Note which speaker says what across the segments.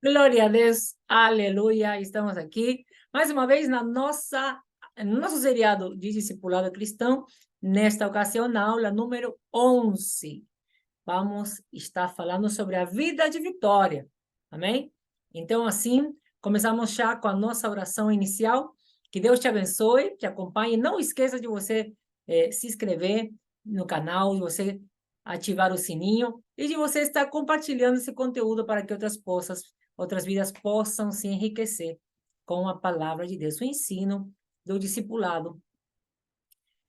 Speaker 1: Glória a Deus, aleluia, estamos aqui mais uma vez no nosso seriado de discipulado cristão, nesta ocasião na aula número 11. Vamos estar falando sobre a vida de vitória, amém? Então, assim, começamos já com a nossa oração inicial. Que Deus te abençoe, te acompanhe. Não esqueça de você se inscrever no canal, de você ativar o sininho e de você estar compartilhando esse conteúdo para que outras vidas possam se enriquecer com a palavra de Deus, o ensino do discipulado,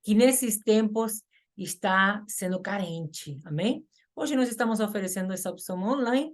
Speaker 1: que nesses tempos está sendo carente, amém? Hoje nós estamos oferecendo essa opção online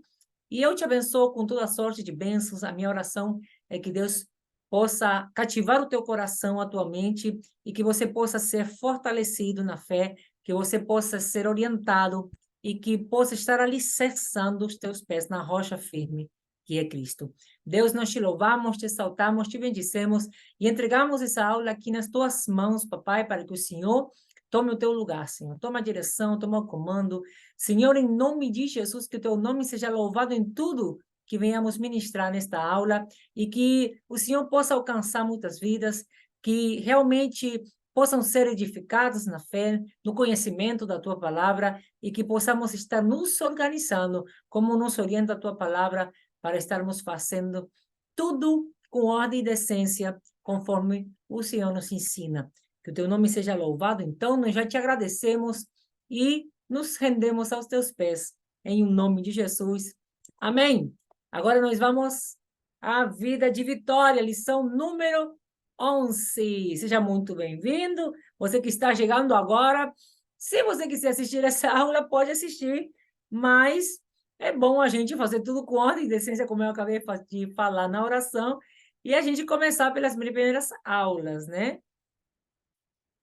Speaker 1: e eu te abençoo com toda sorte de bênçãos. A minha oração é que Deus possa cativar o teu coração, a tua mente, e que você possa ser fortalecido na fé, que você possa ser orientado e que possa estar alicerçando os teus pés na rocha firme, que é Cristo. Deus, nós te louvamos, te exaltamos, te bendicemos e entregamos essa aula aqui nas tuas mãos, papai, para que o Senhor tome o teu lugar, Senhor. Toma a direção, toma o comando. Senhor, em nome de Jesus, que o teu nome seja louvado em tudo que venhamos ministrar nesta aula e que o Senhor possa alcançar muitas vidas, que realmente possam ser edificados na fé, no conhecimento da tua palavra e que possamos estar nos organizando como nos orienta a tua palavra para estarmos fazendo tudo com ordem e decência, conforme o Senhor nos ensina. Que o teu nome seja louvado. Então, nós já te agradecemos e nos rendemos aos teus pés, em nome de Jesus. Amém. Agora nós vamos à vida de vitória, lição número 11. Seja muito bem-vindo. Você que está chegando agora, se você quiser assistir essa aula, pode assistir, mas é bom a gente fazer tudo com ordem e decência, como eu acabei de falar na oração, e a gente começar pelas primeiras aulas, né?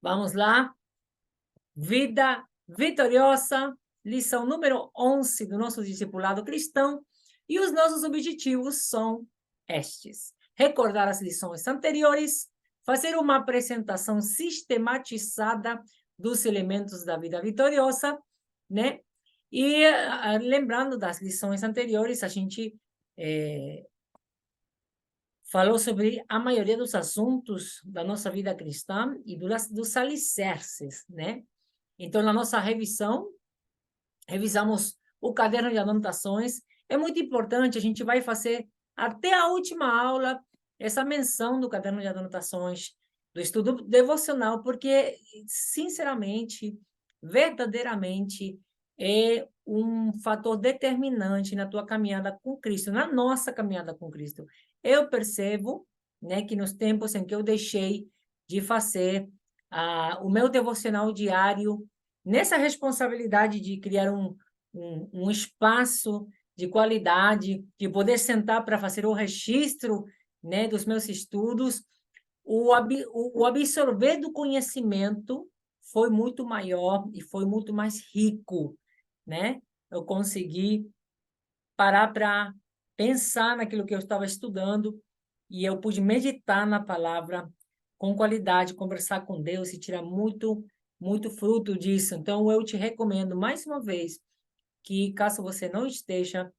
Speaker 1: Vamos lá. Vida vitoriosa, lição número 11 do nosso discipulado cristão, e os nossos objetivos são estes: recordar as lições anteriores, fazer uma apresentação sistematizada dos elementos da vida vitoriosa, né? E lembrando das lições anteriores, a gente falou sobre a maioria dos assuntos da nossa vida cristã e dos alicerces, né? Então, na nossa revisão, revisamos o caderno de anotações. É muito importante, a gente vai fazer até a última aula essa menção do caderno de anotações, do estudo devocional, porque, sinceramente, verdadeiramente, é um fator determinante na tua caminhada com Cristo, na nossa caminhada com Cristo. Eu percebo, né, que nos tempos em que eu deixei de fazer o meu devocional diário, nessa responsabilidade de criar um espaço de qualidade, de poder sentar para fazer o registro, né, dos meus estudos, o absorver do conhecimento foi muito maior e foi muito mais rico, né? Eu consegui parar para pensar naquilo que eu estava estudando e eu pude meditar na palavra com qualidade, conversar com Deus e tirar muito fruto disso. Então, eu te recomendo, mais uma vez, que caso você não esteja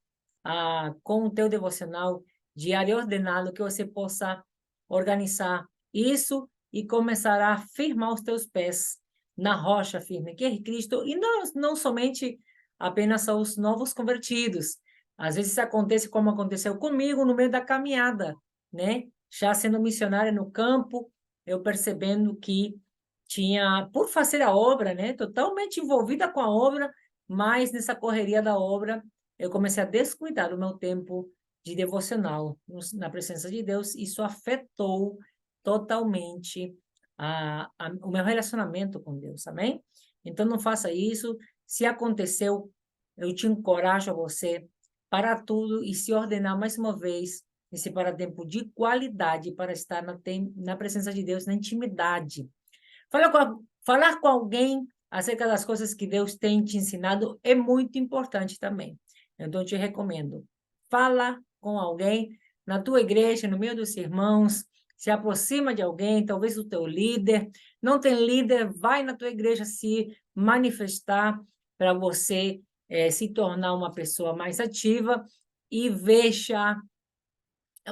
Speaker 1: com o teu devocional diário ordenado, que você possa organizar isso e começar a firmar os teus pés na rocha firme, que é Cristo, e não somente apenas aos novos convertidos. Às vezes acontece como aconteceu comigo no meio da caminhada, né? Já sendo missionária no campo, eu percebendo que tinha, por fazer a obra, né? Totalmente envolvida com a obra, mas nessa correria da obra, eu comecei a descuidar do meu tempo de devocional na presença de Deus. Isso afetou totalmente o meu relacionamento com Deus, amém? Então, não faça isso. Se aconteceu, eu te encorajo a você parar tudo e se ordenar mais uma vez e separar tempo de qualidade para estar na presença de Deus, na intimidade. Falar com alguém acerca das coisas que Deus tem te ensinado é muito importante também. Então, eu te recomendo. Fala com alguém na tua igreja, no meio dos irmãos, se aproxima de alguém, talvez o teu líder. Não tem líder, vai na tua igreja se manifestar para você se tornar uma pessoa mais ativa e veja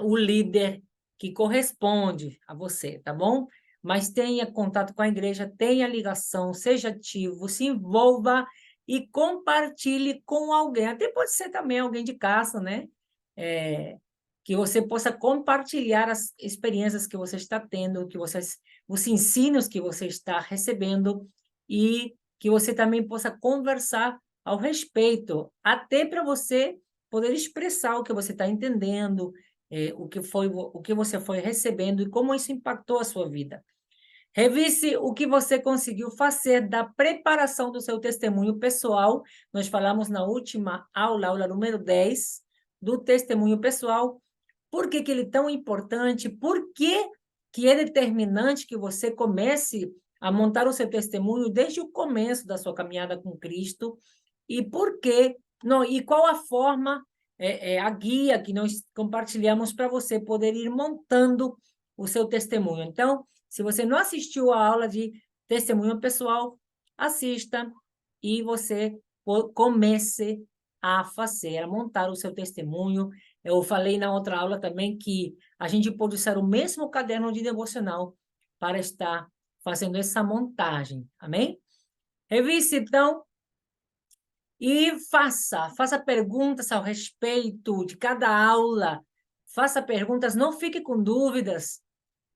Speaker 1: o líder que corresponde a você, tá bom? Mas tenha contato com a igreja, tenha ligação, seja ativo, se envolva e compartilhe com alguém. Até pode ser também alguém de casa, né? Que você possa compartilhar as experiências que você está tendo, os ensinos que você está recebendo e que você também possa conversar ao respeito, até para você poder expressar o que você está entendendo, o que você foi recebendo e como isso impactou a sua vida. Revise o que você conseguiu fazer da preparação do seu testemunho pessoal. Nós falamos na última aula, aula número 10, do testemunho pessoal. Por que ele é tão importante? Por que é determinante que você comece a montar o seu testemunho desde o começo da sua caminhada com Cristo? E por quê? Não, e qual a forma, a guia que nós compartilhamos para você poder ir montando o seu testemunho. Então, se você não assistiu a aula de testemunho pessoal, assista e você comece a fazer, a montar o seu testemunho. Eu falei na outra aula também que a gente pode usar o mesmo caderno de devocional para estar fazendo essa montagem. Amém? Revise, então, e faça perguntas ao respeito de cada aula. Faça perguntas, não fique com dúvidas.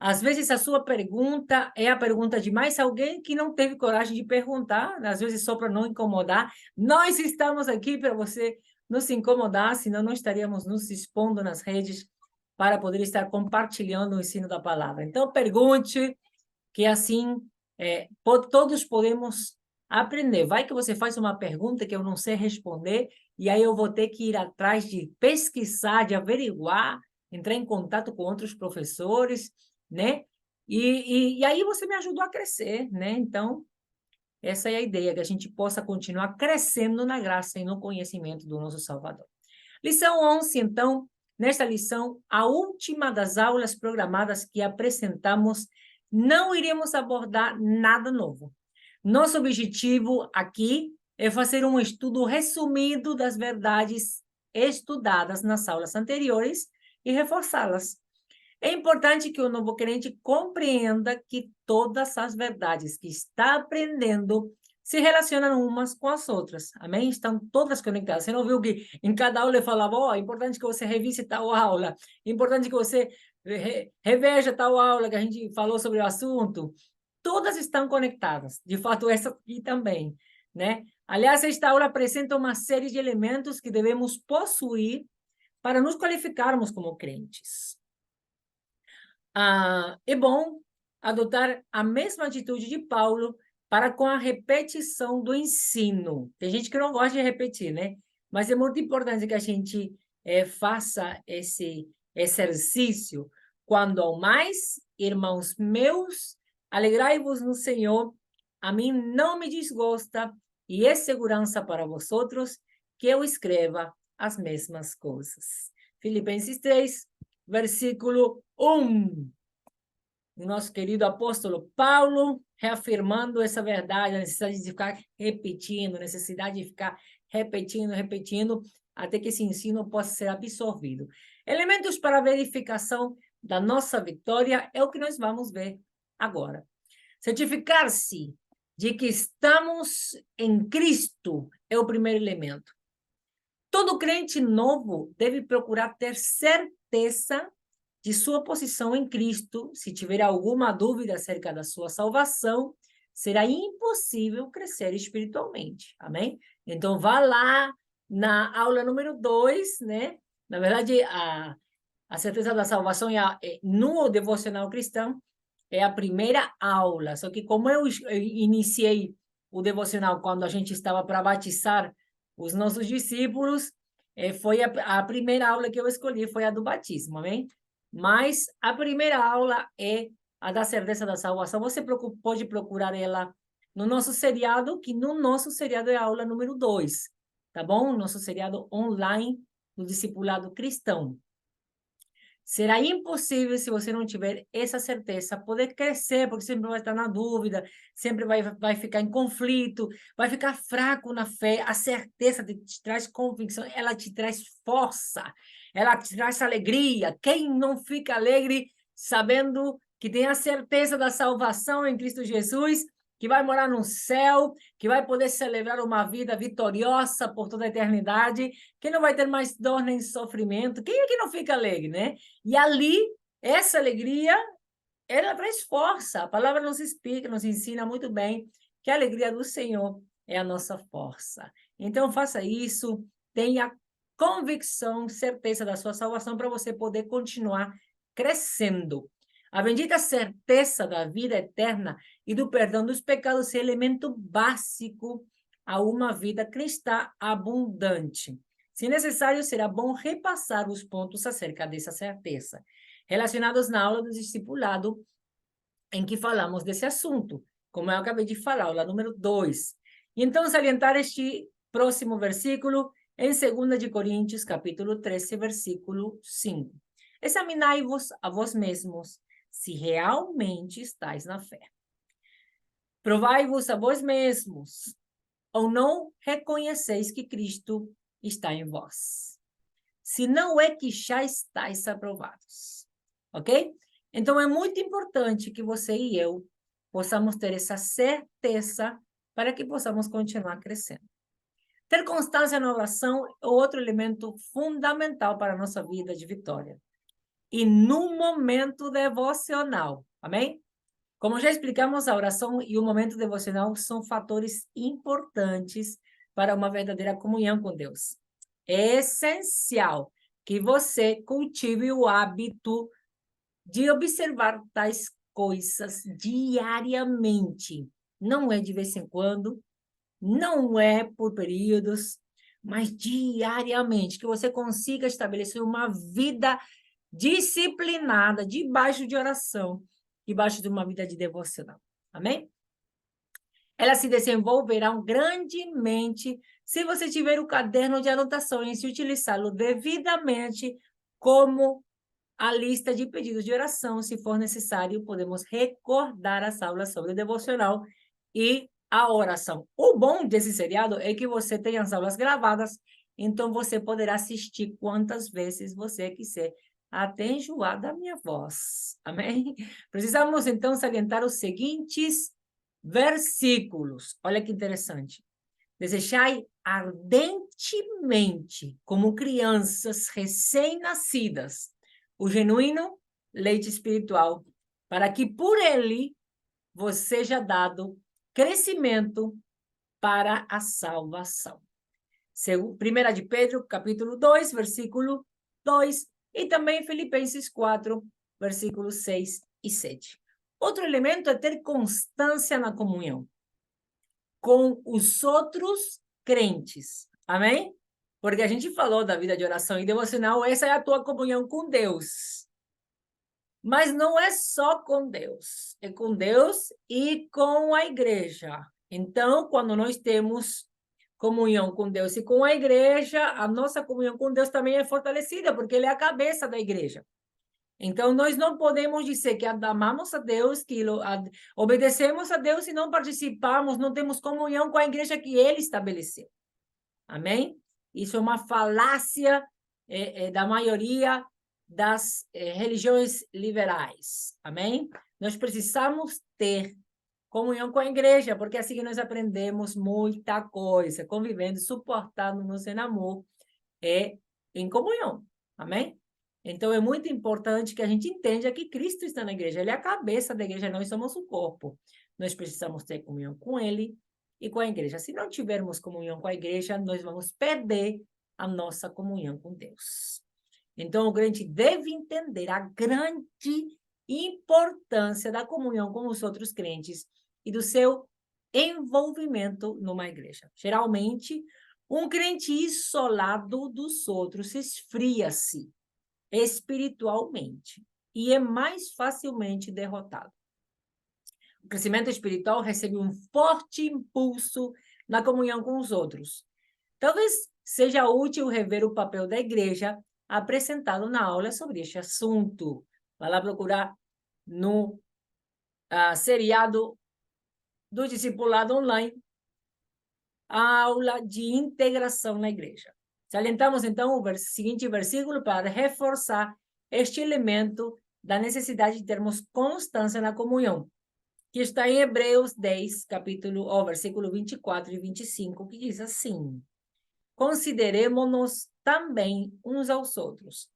Speaker 1: Às vezes a sua pergunta é a pergunta de mais alguém que não teve coragem de perguntar, às vezes só para não incomodar. Nós estamos aqui para você não se incomodar, senão não estaríamos nos expondo nas redes para poder estar compartilhando o ensino da palavra. Então, pergunte, que assim todos podemos aprender. Vai que você faz uma pergunta que eu não sei responder, e aí eu vou ter que ir atrás de pesquisar, de averiguar, entrar em contato com outros professores, né? E aí você me ajudou a crescer, né? Então, essa é a ideia, que a gente possa continuar crescendo na graça e no conhecimento do nosso Salvador. Lição 11, então, nesta lição, a última das aulas programadas que apresentamos, não iremos abordar nada novo. Nosso objetivo aqui é fazer um estudo resumido das verdades estudadas nas aulas anteriores e reforçá-las. É importante que o novo crente compreenda que todas as verdades que está aprendendo se relacionam umas com as outras. Amém? Estão todas conectadas. Você não viu que em cada aula ele falava, é importante que você revise tal aula, é importante que você reveja tal aula que a gente falou sobre o assunto. Todas estão conectadas. De fato, essa aqui também, né? Aliás, esta aula apresenta uma série de elementos que devemos possuir para nos qualificarmos como crentes. É bom adotar a mesma atitude de Paulo para com a repetição do ensino. Tem gente que não gosta de repetir, né? Mas é muito importante que a gente faça esse exercício. Quando ao mais, irmãos meus, alegrai-vos no Senhor, a mim não me desgosta e é segurança para vós outros que eu escreva as mesmas coisas. Filipenses 3, versículo 1. O nosso querido apóstolo Paulo, reafirmando essa verdade, a necessidade de ficar repetindo, a necessidade de ficar repetindo, até que esse ensino possa ser absorvido. Elementos para verificação da nossa vitória é o que nós vamos ver agora. Certificar-se de que estamos em Cristo é o primeiro elemento. Todo crente novo deve procurar ter certeza de sua posição em Cristo. Se tiver alguma dúvida acerca da sua salvação, será impossível crescer espiritualmente. Amém? Então, vá lá na aula número 2, né? Na verdade, a certeza da salvação no devocional cristão é a primeira aula. Só que como eu iniciei o devocional quando a gente estava para batizar os nossos discípulos, foi a primeira aula que eu escolhi, foi a do batismo, amém? Mas a primeira aula é a da certeza da salvação. Você pode procurar ela no nosso seriado, que no nosso seriado é a aula número 2, tá bom? Nosso seriado online do discipulado cristão. Será impossível, se você não tiver essa certeza, poder crescer, porque sempre vai estar na dúvida, sempre vai ficar em conflito, vai ficar fraco na fé. A certeza te traz convicção, ela te traz força, ela te traz alegria. Quem não fica alegre sabendo que tem a certeza da salvação em Cristo Jesus, que vai morar no céu, que vai poder celebrar uma vida vitoriosa por toda a eternidade, que não vai ter mais dor nem sofrimento? Quem é que não fica alegre, né? E ali, essa alegria, ela traz força. A palavra nos explica, nos ensina muito bem que a alegria do Senhor é a nossa força. Então, faça isso, tenha convicção, certeza da sua salvação para você poder continuar crescendo. A bendita certeza da vida eterna e do perdão dos pecados é elemento básico a uma vida cristã abundante. Se necessário, será bom repassar os pontos acerca dessa certeza, relacionados na aula do discipulado, em que falamos desse assunto, como eu acabei de falar, aula número 2. E então, salientar este próximo versículo em 2 de Coríntios, capítulo 13, versículo 5. Examinai-vos a vós mesmos, se realmente estáis na fé. Provai-vos a vós mesmos, ou não reconheceis que Cristo está em vós? Se não é que já estáis aprovados, ok? Então, é muito importante que você e eu possamos ter essa certeza para que possamos continuar crescendo. Ter constância na oração é outro elemento fundamental para a nossa vida de vitória. E no momento devocional, amém? Como já explicamos, a oração e o momento devocional são fatores importantes para uma verdadeira comunhão com Deus. É essencial que você cultive o hábito de observar tais coisas diariamente. Não é de vez em quando, não é por períodos, mas diariamente, que você consiga estabelecer uma vida disciplinada, debaixo de oração, debaixo de uma vida de devocional. Amém? Elas se desenvolverão grandemente se você tiver o caderno de anotações e utilizá-lo devidamente como a lista de pedidos de oração. Se for necessário, podemos recordar as aulas sobre o devocional e a oração. O bom desse seriado é que você tem as aulas gravadas, então você poderá assistir quantas vezes você quiser, até enjoar da minha voz. Amém? Precisamos, então, salientar os seguintes versículos. Olha que interessante. Desejai ardentemente, como crianças recém-nascidas, o genuíno leite espiritual, para que por ele vos seja dado crescimento para a salvação. 1 de Pedro, capítulo 2, versículo 2, e também Filipenses 4, versículos 6 e 7. Outro elemento é ter constância na comunhão com os outros crentes. Amém? Porque a gente falou da vida de oração e devocional, essa é a tua comunhão com Deus. Mas não é só com Deus, é com Deus e com a igreja. Então, quando nós temos comunhão com Deus e com a igreja, a nossa comunhão com Deus também é fortalecida, porque Ele é a cabeça da igreja. Então, nós não podemos dizer que amamos a Deus, que obedecemos a Deus e não participamos, não temos comunhão com a igreja que Ele estabeleceu. Amém? Isso é uma falácia da maioria das religiões liberais. Amém? Nós precisamos ter comunhão com a igreja, porque assim que nós aprendemos muita coisa, convivendo, suportando-nos em amor, em comunhão. Amém? Então, é muito importante que a gente entenda que Cristo está na igreja. Ele é a cabeça da igreja, nós somos o corpo. Nós precisamos ter comunhão com Ele e com a igreja. Se não tivermos comunhão com a igreja, nós vamos perder a nossa comunhão com Deus. Então, o crente deve entender a grande importância da comunhão com os outros crentes e do seu envolvimento numa igreja. Geralmente, um crente isolado dos outros esfria-se espiritualmente e é mais facilmente derrotado. O crescimento espiritual recebe um forte impulso na comunhão com os outros. Talvez seja útil rever o papel da igreja apresentado na aula sobre este assunto. Vai lá procurar no seriado do Discipulado Online, a aula de integração na igreja. Salientamos, então, o seguinte versículo para reforçar este elemento da necessidade de termos constância na comunhão, que está em Hebreus 10, versículo 24 e 25, que diz assim: consideremo-nos também uns aos outros,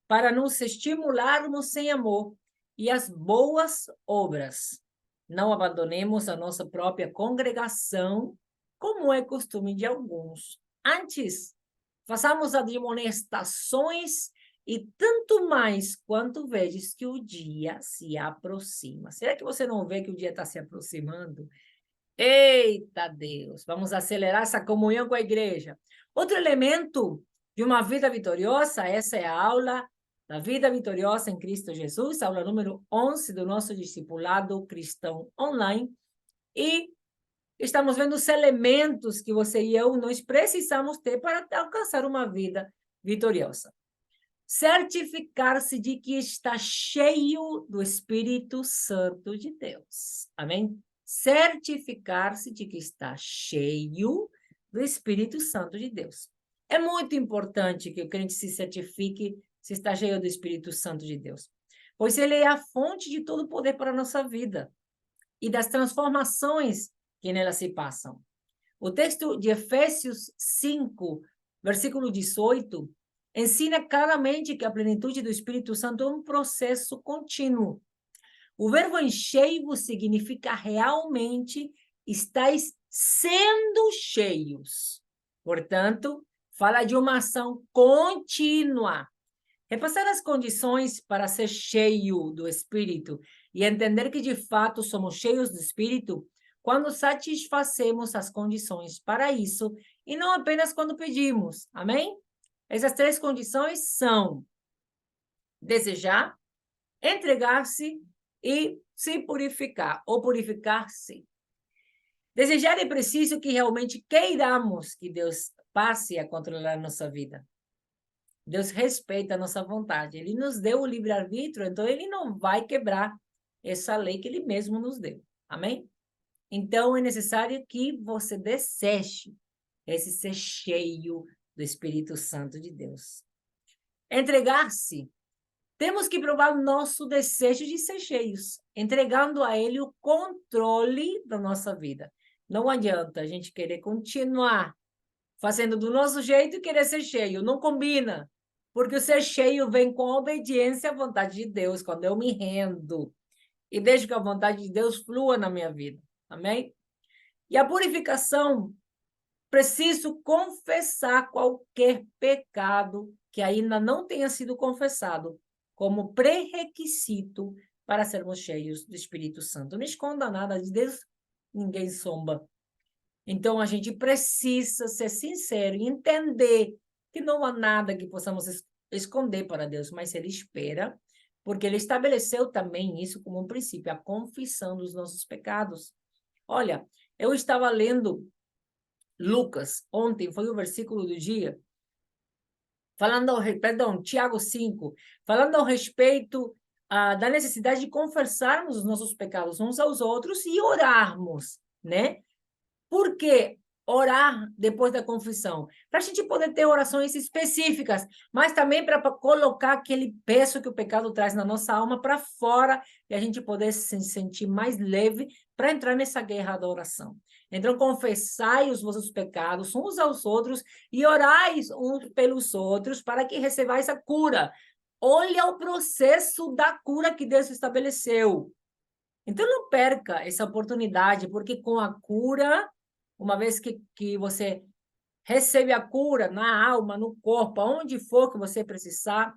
Speaker 1: para nos estimularmos em amor e as boas obras. Não abandonemos a nossa própria congregação, como é costume de alguns. Antes, façamos admoestações e tanto mais quanto vedes que o dia se aproxima. Será que você não vê que o dia está se aproximando? Eita Deus! Vamos acelerar essa comunhão com a igreja. Outro elemento de uma vida vitoriosa, essa é a aula da vida vitoriosa em Cristo Jesus, aula número 11 do nosso discipulado cristão online. E estamos vendo os elementos que você e eu, nós precisamos ter para alcançar uma vida vitoriosa. Certificar-se de que está cheio do Espírito Santo de Deus. Amém? Certificar-se de que está cheio do Espírito Santo de Deus. É muito importante que o crente se certifique se está cheio do Espírito Santo de Deus, pois ele é a fonte de todo o poder para a nossa vida e das transformações que nela se passam. O texto de Efésios 5, versículo 18, ensina claramente que a plenitude do Espírito Santo é um processo contínuo. O verbo enchei-vos significa realmente estáis sendo cheios. Portanto, fala de uma ação contínua. Repassar as condições para ser cheio do Espírito e entender que, de fato, somos cheios do Espírito quando satisfazemos as condições para isso e não apenas quando pedimos. Amém? Essas três condições são desejar, entregar-se e se purificar, ou purificar-se. Desejar é preciso que realmente queiramos que Deus passe a controlar a nossa vida. Deus respeita a nossa vontade. Ele nos deu o livre-arbítrio, então ele não vai quebrar essa lei que ele mesmo nos deu. Amém? Então, é necessário que você deseje esse ser cheio do Espírito Santo de Deus. Entregar-se. Temos que provar o nosso desejo de ser cheios, entregando a ele o controle da nossa vida. Não adianta a gente querer continuar fazendo do nosso jeito e querer ser cheio. Não combina, porque o ser cheio vem com a obediência à vontade de Deus, quando eu me rendo e deixo que a vontade de Deus flua na minha vida. Amém? E a purificação, preciso confessar qualquer pecado que ainda não tenha sido confessado, como pré-requisito para sermos cheios do Espírito Santo. Não esconda nada de Deus, ninguém zomba. Então, a gente precisa ser sincero e entender que não há nada que possamos esconder para Deus, mas Ele espera, porque Ele estabeleceu também isso como um princípio, a confissão dos nossos pecados. Olha, eu estava lendo Lucas, ontem foi o versículo do dia, Tiago 5, falando ao respeito da necessidade de confessarmos os nossos pecados uns aos outros e orarmos, né? Por que orar depois da confissão? Para a gente poder ter orações específicas, mas também para colocar aquele peso que o pecado traz na nossa alma para fora e a gente poder se sentir mais leve para entrar nessa guerra da oração. Então, confessai os vossos pecados uns aos outros e orai uns pelos outros para que recebais a cura. Olha o processo da cura que Deus estabeleceu. Então, não perca essa oportunidade, porque com a cura, uma vez que você recebe a cura na alma, no corpo, aonde for que você precisar,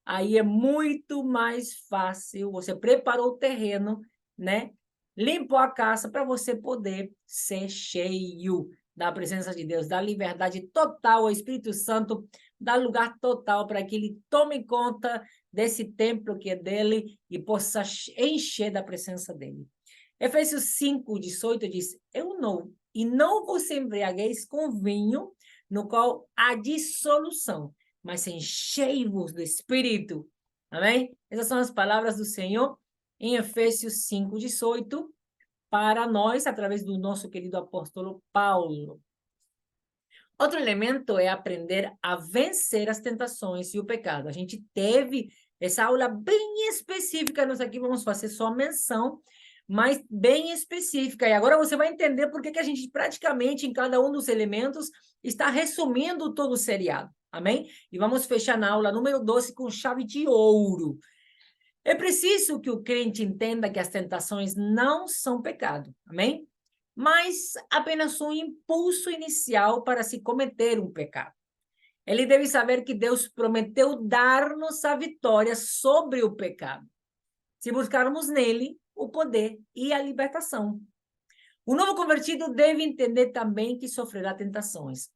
Speaker 1: aí é muito mais fácil, você preparou o terreno, né? Limpou a casa para você poder ser cheio da presença de Deus, da liberdade total ao Espírito Santo, dá lugar total para que ele tome conta desse templo que é dele e possa encher da presença dele. Efésios 5, 18 diz, e não vos embriagueis com vinho, no qual há dissolução, mas enchei-vos do Espírito. Amém? Essas são as palavras do Senhor em Efésios 5:18, para nós, através do nosso querido apóstolo Paulo. Outro elemento é aprender a vencer as tentações e o pecado. A gente teve essa aula bem específica, nós aqui vamos fazer só menção, mas bem específica. E agora você vai entender por que a gente praticamente, em cada um dos elementos, está resumindo todo o seriado. Amém? E vamos fechar na aula número 12 com chave de ouro. É preciso que o crente entenda que as tentações não são pecado. Amém? Mas apenas um impulso inicial para se cometer um pecado. Ele deve saber que Deus prometeu dar-nos a vitória sobre o pecado, se buscarmos nele o poder e a libertação. O novo convertido deve entender também que sofrerá tentações.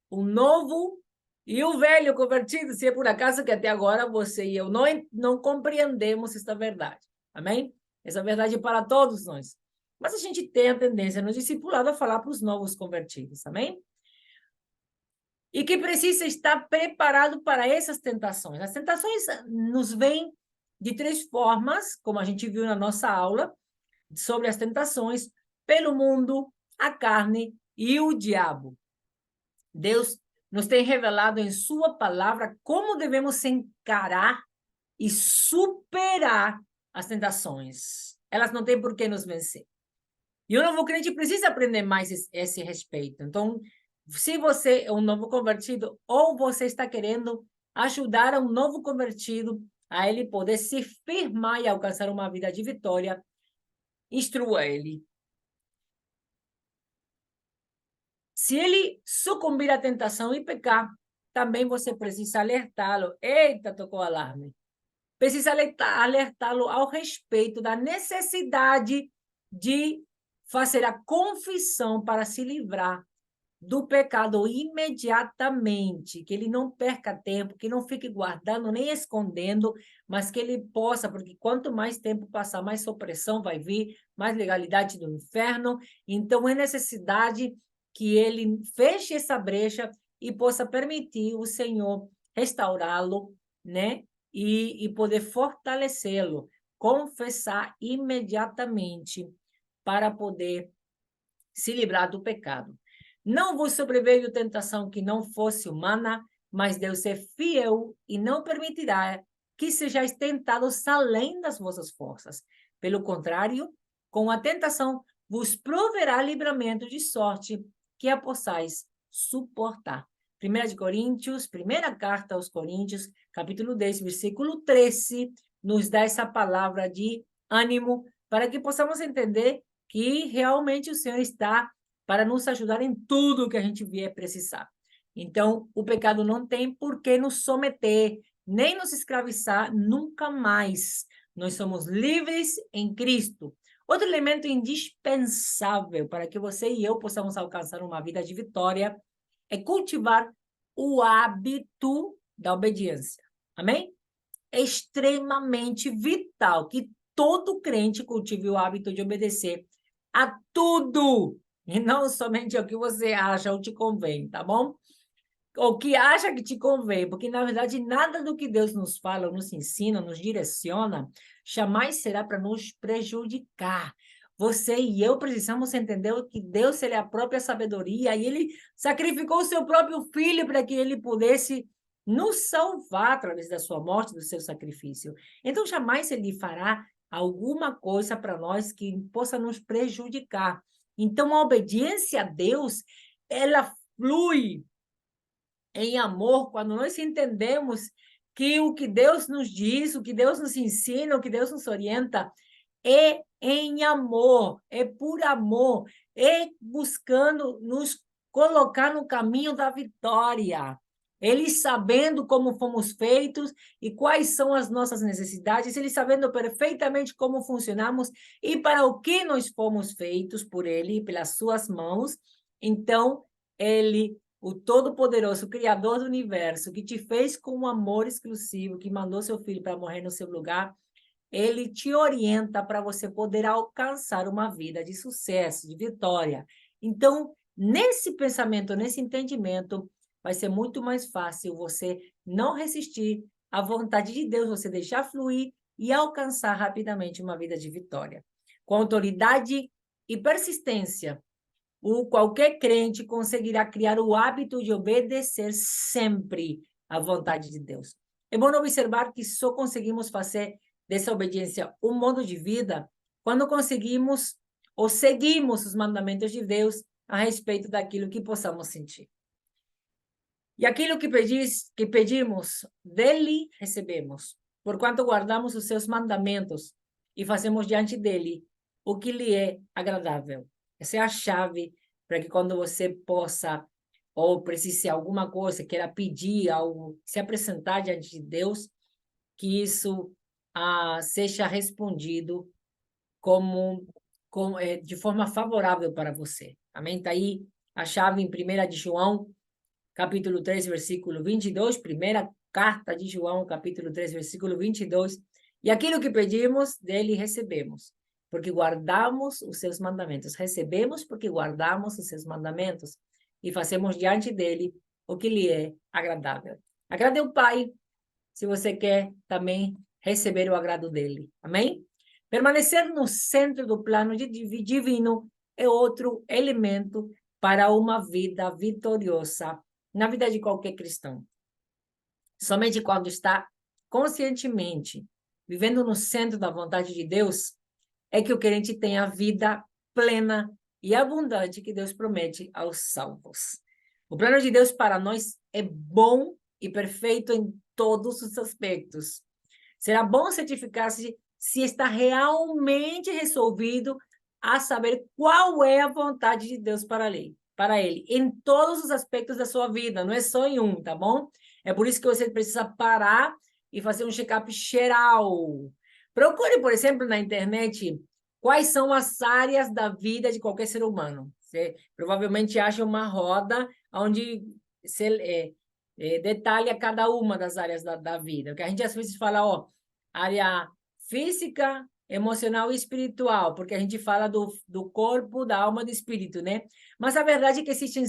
Speaker 1: O novo e o velho convertido, se é por acaso que até agora você e eu não compreendemos esta verdade. Amém? Essa verdade é para todos nós. Mas a gente tem a tendência no discipulado a falar para os novos convertidos, amém? E que precisa estar preparado para essas tentações. As tentações nos vêm de três formas, como a gente viu na nossa aula, sobre as tentações, pelo mundo, a carne e o diabo. Deus nos tem revelado em sua palavra como devemos encarar e superar as tentações. Elas não têm por que nos vencer. E o novo crente precisa aprender mais esse respeito. Então, se você é um novo convertido ou você está querendo ajudar a um novo convertido a ele poder se firmar e alcançar uma vida de vitória, instrua ele. Se ele sucumbir à tentação e pecar, também você precisa alertá-lo. Eita, tocou o alarme. Precisa alertá-lo ao respeito da necessidade de fazer a confissão para se livrar do pecado imediatamente, que ele não perca tempo, que não fique guardando nem escondendo, mas que ele possa, porque quanto mais tempo passar, mais opressão vai vir, mais legalidade do inferno. Então, é necessidade que ele feche essa brecha e possa permitir o Senhor restaurá-lo, né? E poder fortalecê-lo, confessar imediatamente para poder se livrar do pecado. Não vos sobreveio tentação que não fosse humana, mas Deus é fiel e não permitirá que sejais tentados além das vossas forças. Pelo contrário, com a tentação vos proverá livramento de sorte que a possais suportar. 1 Coríntios, primeira carta aos Coríntios, capítulo 10, versículo 13, nos dá essa palavra de ânimo para que possamos entender que realmente o Senhor está para nos ajudar em tudo que a gente vier precisar. Então, o pecado não tem por que nos someter, nem nos escravizar nunca mais. Nós somos livres em Cristo. Outro elemento indispensável para que você e eu possamos alcançar uma vida de vitória é cultivar o hábito da obediência. Amém? É extremamente vital que todo crente cultive o hábito de obedecer a tudo, e não somente ao que você acha ou te convém, tá bom? O que acha que te convém, porque, na verdade, nada do que Deus nos fala, nos ensina, nos direciona, jamais será para nos prejudicar. Você e eu precisamos entender que Deus, ele é a própria sabedoria, e ele sacrificou o seu próprio filho para que ele pudesse nos salvar através da sua morte, do seu sacrifício. Então, jamais ele fará alguma coisa para nós que possa nos prejudicar. Então, a obediência a Deus, ela flui em amor quando nós entendemos que o que Deus nos diz, o que Deus nos ensina, o que Deus nos orienta, é em amor, é por amor, é buscando nos colocar no caminho da vitória. Ele sabendo como fomos feitos e quais são as nossas necessidades, ele sabendo perfeitamente como funcionamos e para o que nós fomos feitos por ele, pelas suas mãos. Então, ele, o Todo-Poderoso, o Criador do Universo, que te fez com um amor exclusivo, que mandou seu filho para morrer no seu lugar, ele te orienta para você poder alcançar uma vida de sucesso, de vitória. Então, nesse pensamento, nesse entendimento, vai ser muito mais fácil você não resistir à vontade de Deus, você deixar fluir e alcançar rapidamente uma vida de vitória. Com autoridade e persistência, qualquer crente conseguirá criar o hábito de obedecer sempre à vontade de Deus. É bom observar que só conseguimos fazer dessa obediência um modo de vida quando conseguimos ou seguimos os mandamentos de Deus a respeito daquilo que possamos sentir. E aquilo que pedimos, dele recebemos, porquanto guardamos os seus mandamentos e fazemos diante dele o que lhe é agradável. Essa é a chave para que quando você possa, ou precise alguma coisa, queira pedir algo, se apresentar diante de Deus, que isso seja respondido de forma favorável para você. Amém? Está aí a chave em 1 de João, capítulo 3, versículo 22, primeira carta de João, capítulo 3, versículo 22. E aquilo que pedimos, dele recebemos, porque guardamos os seus mandamentos. Recebemos porque guardamos os seus mandamentos e fazemos diante dele o que lhe é agradável. Agrade o Pai, se você quer também receber o agrado dele. Amém? Permanecer no centro do plano divino é outro elemento para uma vida vitoriosa na vida de qualquer cristão. Somente quando está conscientemente vivendo no centro da vontade de Deus é que o crente tem a vida plena e abundante que Deus promete aos salvos. O plano de Deus para nós é bom e perfeito em todos os aspectos. Será bom certificar-se se está realmente resolvido a saber qual é a vontade de Deus para ele, em todos os aspectos da sua vida, não é só em um, tá bom? É por isso que você precisa parar e fazer um check-up geral. Procure, por exemplo, na internet, quais são as áreas da vida de qualquer ser humano. Você provavelmente acha uma roda onde se detalha cada uma das áreas da vida. Porque a gente às vezes fala, área física, emocional e espiritual, porque a gente fala do corpo, da alma e do espírito, né? Mas a verdade é que existem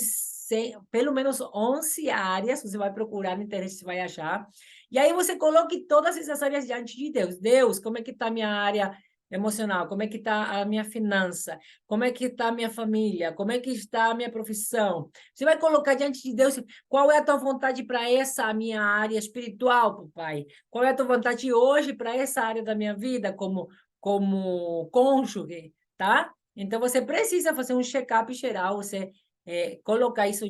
Speaker 1: pelo menos 11 áreas, você vai procurar na internet, você vai achar, e aí você coloque todas essas áreas diante de Deus. Deus, como é que está a minha área emocional? Como é que está a minha finança? Como é que está a minha família? Como é que está a minha profissão? Você vai colocar diante de Deus qual é a tua vontade para essa minha área espiritual, Pai? Qual é a tua vontade hoje para essa área da minha vida como cônjuge, tá? Então, você precisa fazer um check-up geral, você colocar isso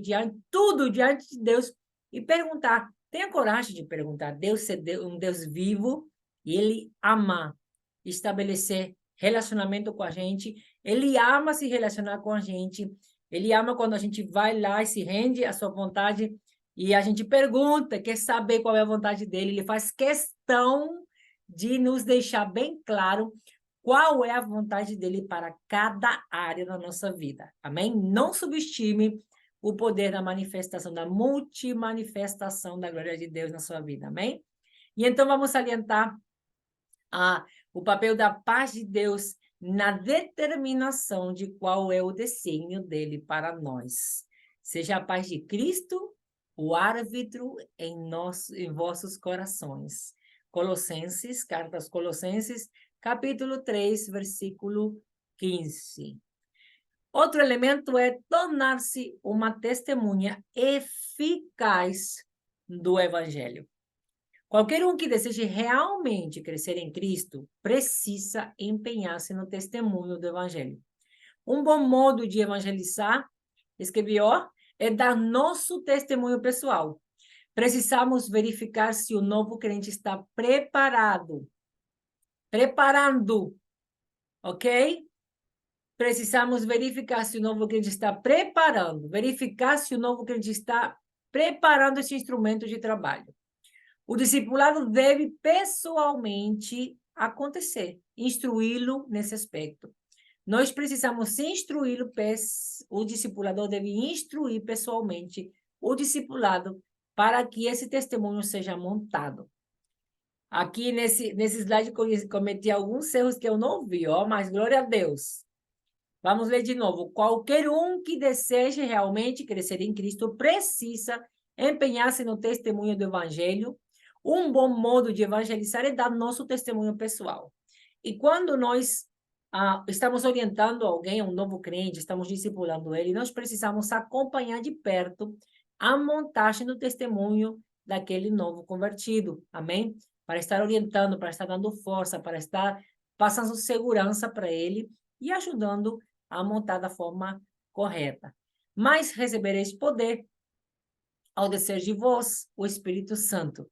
Speaker 1: tudo diante de Deus e perguntar. Tenha coragem de perguntar. Deus é um Deus vivo e Ele ama estabelecer relacionamento com a gente. Ele ama se relacionar com a gente. Ele ama quando a gente vai lá e se rende à sua vontade e a gente pergunta, quer saber qual é a vontade dele. Ele faz questão de nos deixar bem claro qual é a vontade dele para cada área da nossa vida. Amém? Não subestime o poder da manifestação, da multimanifestação da glória de Deus na sua vida. Amém? E então vamos salientar o papel da paz de Deus na determinação de qual é o desígnio dele para nós. Seja a paz de Cristo o árbitro em vossos corações. Colossenses, carta aos Colossenses, capítulo 3, versículo 15. Outro elemento é tornar-se uma testemunha eficaz do Evangelho. Qualquer um que deseje realmente crescer em Cristo precisa empenhar-se no testemunho do Evangelho. Um bom modo de evangelizar, escrevi, é dar nosso testemunho pessoal. Precisamos verificar se o novo crente está preparando, ok? Precisamos verificar se o novo crente está verificar se o novo crente está preparando esse instrumento de trabalho. O discipulado deve pessoalmente acontecer, instruí-lo nesse aspecto. Nós precisamos instruí-lo, o discipulador deve instruir pessoalmente o discipulado para que esse testemunho seja montado. Aqui nesse slide cometi alguns erros que eu não vi, mas glória a Deus. Vamos ler de novo. Qualquer um que deseje realmente crescer em Cristo precisa empenhar-se no testemunho do evangelho. Um bom modo de evangelizar é dar nosso testemunho pessoal. E quando nós estamos orientando alguém, um novo crente, estamos discipulando ele, nós precisamos acompanhar de perto a montagem do testemunho daquele novo convertido, amém? Para estar orientando, para estar dando força, para estar passando segurança para ele e ajudando a montar da forma correta. Mas recebereis poder ao descer de vós o Espírito Santo,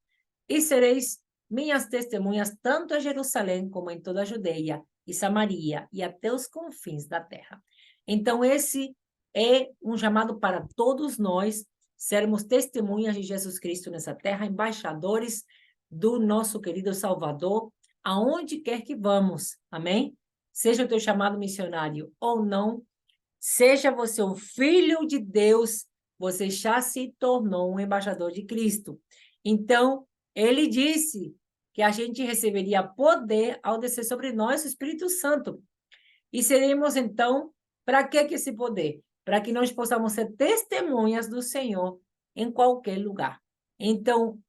Speaker 1: e sereis minhas testemunhas tanto em Jerusalém como em toda a Judeia e Samaria e até os confins da terra. Então, esse é um chamado para todos nós sermos testemunhas de Jesus Cristo nessa terra, embaixadores do nosso querido Salvador, aonde quer que vamos, amém? Seja o teu chamado missionário ou não, seja você um filho de Deus, você já se tornou um embaixador de Cristo. Então, ele disse que a gente receberia poder ao descer sobre nós o Espírito Santo. E seremos, então, para que esse poder? Para que nós possamos ser testemunhas do Senhor em qualquer lugar. Então,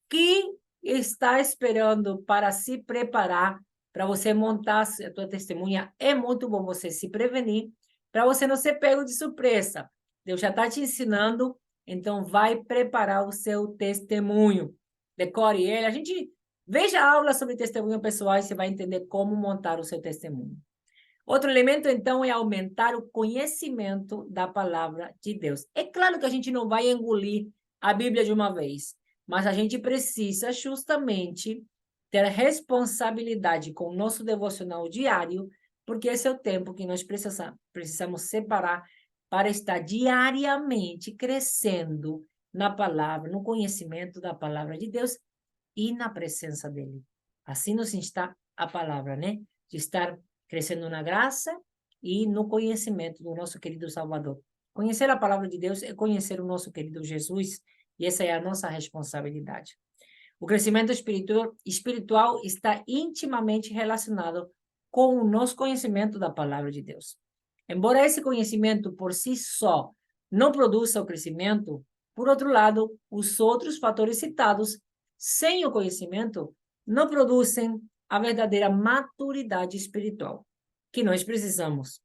Speaker 1: que está esperando para se preparar, para você montar a tua testemunha? É muito bom você se prevenir, para você não ser pego de surpresa. Deus já está te ensinando, então vai preparar o seu testemunho. Decore ele. A gente veja aula sobre testemunho pessoal e você vai entender como montar o seu testemunho. Outro elemento, então, é aumentar o conhecimento da palavra de Deus. É claro que a gente não vai engolir a Bíblia de uma vez, mas a gente precisa justamente ter responsabilidade com o nosso devocional diário, porque esse é o tempo que nós precisamos separar para estar diariamente crescendo na palavra, no conhecimento da palavra de Deus e na presença dele. Assim nos insta a palavra, né? De estar crescendo na graça e no conhecimento do nosso querido Salvador. Conhecer a palavra de Deus é conhecer o nosso querido Jesus, e essa é a nossa responsabilidade. O crescimento espiritual está intimamente relacionado com o nosso conhecimento da palavra de Deus. Embora esse conhecimento por si só não produza o crescimento, por outro lado, os outros fatores citados, sem o conhecimento, não produzem a verdadeira maturidade espiritual que nós precisamos.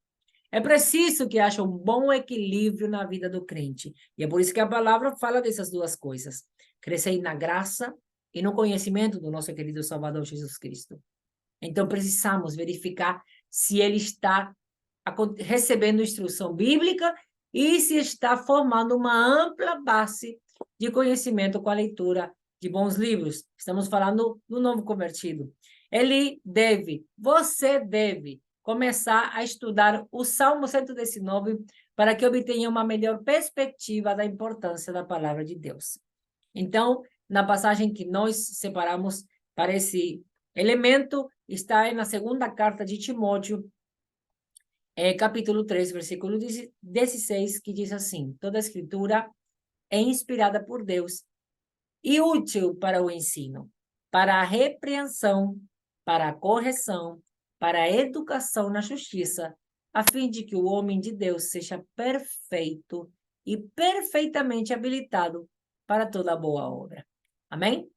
Speaker 1: É preciso que haja um bom equilíbrio na vida do crente. E é por isso que a palavra fala dessas duas coisas. Crescer na graça e no conhecimento do nosso querido Salvador Jesus Cristo. Então, precisamos verificar se ele está recebendo instrução bíblica e se está formando uma ampla base de conhecimento com a leitura de bons livros. Estamos falando do novo convertido. Você deve começar a estudar o Salmo 119 para que obtenha uma melhor perspectiva da importância da palavra de Deus. Então, na passagem que nós separamos para esse elemento, está na segunda carta de Timóteo, capítulo 3, versículo 16, que diz assim: toda a escritura é inspirada por Deus e útil para o ensino, para a repreensão, para a correção, para a educação na justiça, a fim de que o homem de Deus seja perfeito e perfeitamente habilitado para toda boa obra. Amém?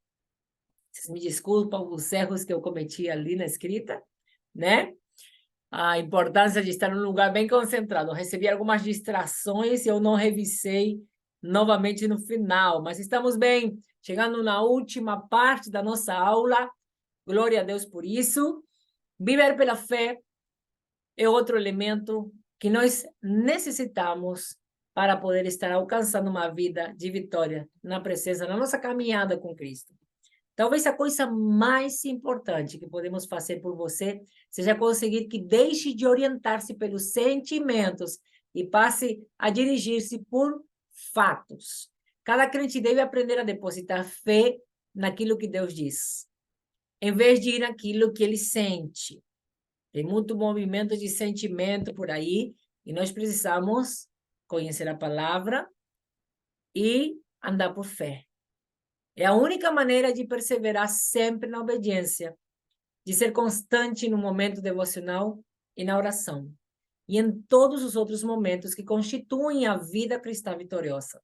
Speaker 1: Vocês me desculpam os erros que eu cometi ali na escrita, né? A importância de estar num lugar bem concentrado. Eu recebi algumas distrações e eu não revisei novamente no final, mas estamos bem, chegando na última parte da nossa aula. Glória a Deus por isso. Viver pela fé é outro elemento que nós necessitamos para poder estar alcançando uma vida de vitória na presença, na nossa caminhada com Cristo. Talvez a coisa mais importante que podemos fazer por você seja conseguir que deixe de orientar-se pelos sentimentos e passe a dirigir-se por fatos. Cada crente deve aprender a depositar fé naquilo que Deus diz, em vez de ir naquilo que ele sente. Tem muito movimento de sentimento por aí e nós precisamos conhecer a palavra e andar por fé. É a única maneira de perseverar sempre na obediência, de ser constante no momento devocional e na oração, e em todos os outros momentos que constituem a vida cristã vitoriosa.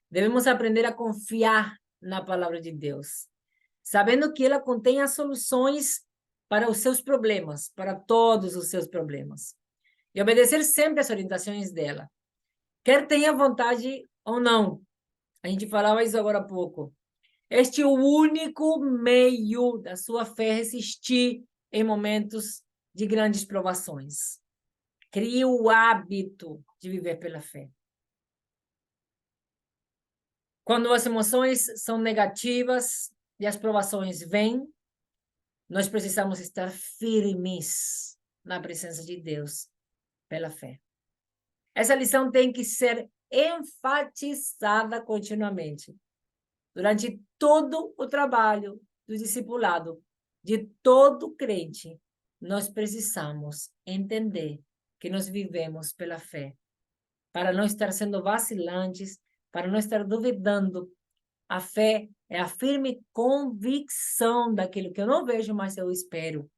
Speaker 1: Devemos aprender a confiar na palavra de Deus, sabendo que ela contém as soluções para os seus problemas, para todos os seus problemas. E obedecer sempre às orientações dela. Quer tenha vontade ou não. A gente falava isso agora há pouco. Este é o único meio da sua fé resistir em momentos de grandes provações. Crie o hábito de viver pela fé. Quando as emoções são negativas e as provações vêm, nós precisamos estar firmes na presença de Deus pela fé. Essa lição tem que ser enfatizada continuamente. Durante todo o trabalho do discipulado, de todo crente, nós precisamos entender que nós vivemos pela fé, para não estar sendo vacilantes, para não estar duvidando. A fé é a firme convicção daquilo que eu não vejo, mas eu espero.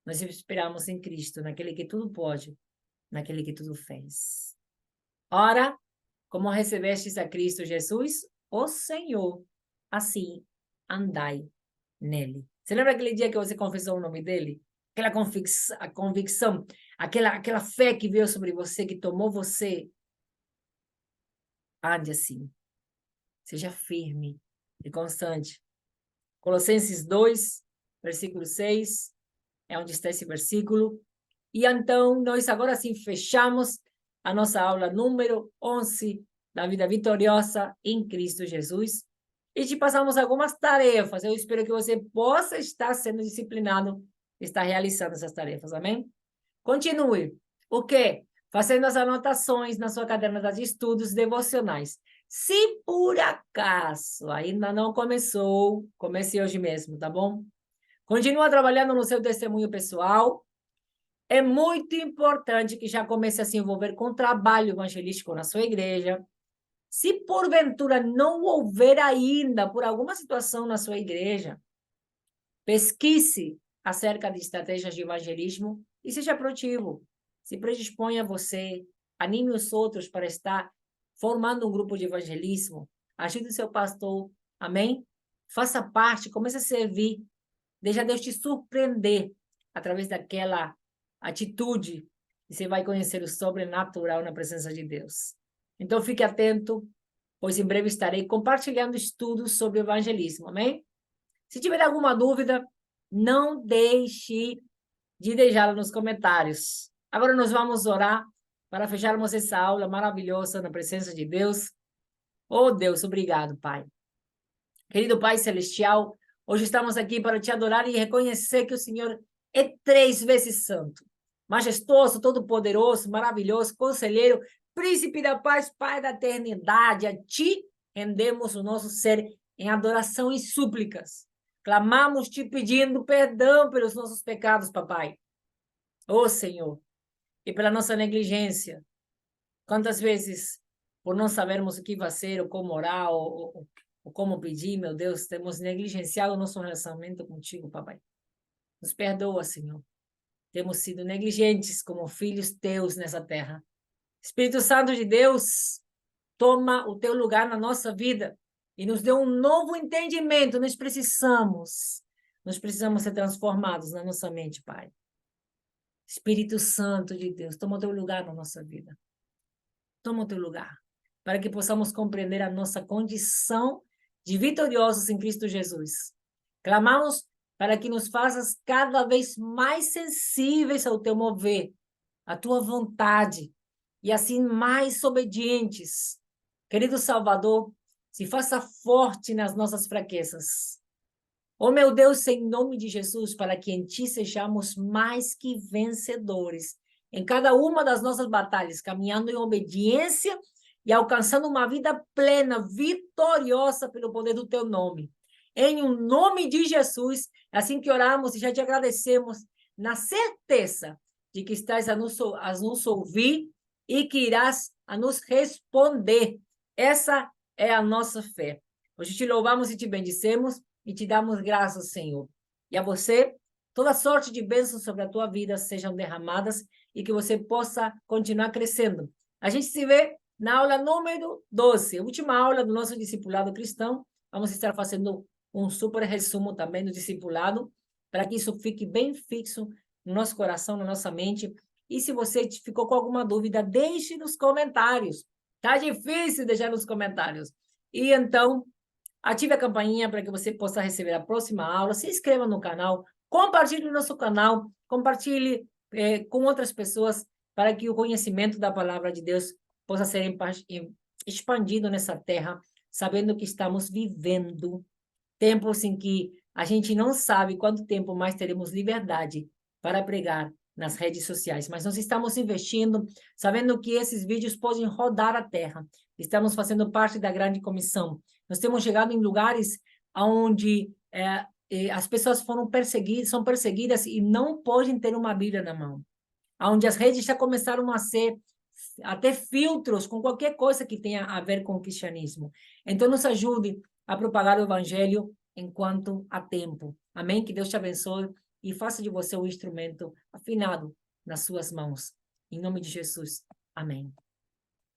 Speaker 1: Nós esperamos em Cristo, naquele que tudo pode, naquele que tudo fez. Ora, como recebestes a Cristo Jesus, o Senhor, assim andai nele. Você lembra aquele dia que você confessou o nome dele? Aquela convicção, aquela fé que veio sobre você, que tomou você. Ande assim. Seja firme e constante. Colossenses 2, versículo 6, é onde está esse versículo. E então, nós agora sim fechamos a nossa aula número 11 da vida vitoriosa em Cristo Jesus. E te passamos algumas tarefas. Eu espero que você possa estar sendo disciplinado, estar realizando essas tarefas, amém? Continue. O quê? Fazendo as anotações na sua caderna de estudos devocionais. Se por acaso ainda não começou, comece hoje mesmo, tá bom? Continua trabalhando no seu testemunho pessoal. É muito importante que já comece a se envolver com trabalho evangelístico na sua igreja. Se porventura não houver ainda, por alguma situação na sua igreja, pesquise acerca de estratégias de evangelismo e seja proativo. Se predisponha você, anime os outros para estar formando um grupo de evangelismo. Ajude o seu pastor, amém? Faça parte, comece a servir. Deixa Deus te surpreender através daquela atitude e você vai conhecer o sobrenatural na presença de Deus. Então, fique atento, pois em breve estarei compartilhando estudos sobre evangelismo, amém? Se tiver alguma dúvida, não deixe de deixá-la nos comentários. Agora nós vamos orar para fecharmos essa aula maravilhosa na presença de Deus. Oh, Deus, obrigado, Pai. Querido Pai Celestial, hoje estamos aqui para te adorar e reconhecer que o Senhor é 3 vezes santo, majestoso, todo-poderoso, maravilhoso, conselheiro, príncipe da paz, Pai da eternidade. A ti rendemos o nosso ser em adoração e súplicas. Clamamos te pedindo perdão pelos nossos pecados, papai. Ô Senhor, e pela nossa negligência. Quantas vezes, por não sabermos o que fazer, ou como orar, ou como pedir, meu Deus, temos negligenciado o nosso relacionamento contigo, papai. Nos perdoa, Senhor. Temos sido negligentes como filhos teus nessa terra. Espírito Santo de Deus, toma o teu lugar na nossa vida e nos dê um novo entendimento. Nós precisamos ser transformados na nossa mente, Pai. Espírito Santo de Deus, toma o teu lugar na nossa vida. Toma o teu lugar, para que possamos compreender a nossa condição de vitoriosos em Cristo Jesus. Clamamos para que nos faças cada vez mais sensíveis ao teu mover, à tua vontade, e assim mais obedientes. Querido Salvador, se faça forte nas nossas fraquezas. Oh, meu Deus, em nome de Jesus, para que em ti sejamos mais que vencedores em cada uma das nossas batalhas, caminhando em obediência e alcançando uma vida plena, vitoriosa pelo poder do teu nome. Em o nome de Jesus, assim que oramos e já te agradecemos, na certeza de que estás a nos ouvir e que irás a nos responder. Essa é a nossa fé. Hoje te louvamos e te bendicemos e te damos graças, Senhor. E a você, toda sorte de bênçãos sobre a tua vida sejam derramadas e que você possa continuar crescendo. A gente se vê Na aula número 12, última aula do nosso discipulado cristão, vamos estar fazendo um super resumo também do discipulado, para que isso fique bem fixo no nosso coração, na nossa mente. E se você ficou com alguma dúvida, deixe nos comentários. Tá difícil deixar nos comentários. E então, ative a campainha para que você possa receber a próxima aula. Se inscreva no canal, compartilhe o nosso canal, compartilhe com outras pessoas para que o conhecimento da palavra de Deus possa ser expandido nessa terra, sabendo que estamos vivendo tempos em que a gente não sabe quanto tempo mais teremos liberdade para pregar nas redes sociais, mas nós estamos investindo, sabendo que esses vídeos podem rodar a terra. Estamos fazendo parte da grande comissão. Nós temos chegado em lugares onde as pessoas são perseguidas e não podem ter uma Bíblia na mão. Onde as redes já começaram a ser até filtros com qualquer coisa que tenha a ver com o cristianismo. Então, nos ajude a propagar o evangelho enquanto há tempo. Amém? Que Deus te abençoe e faça de você um instrumento afinado nas suas mãos. Em nome de Jesus. Amém.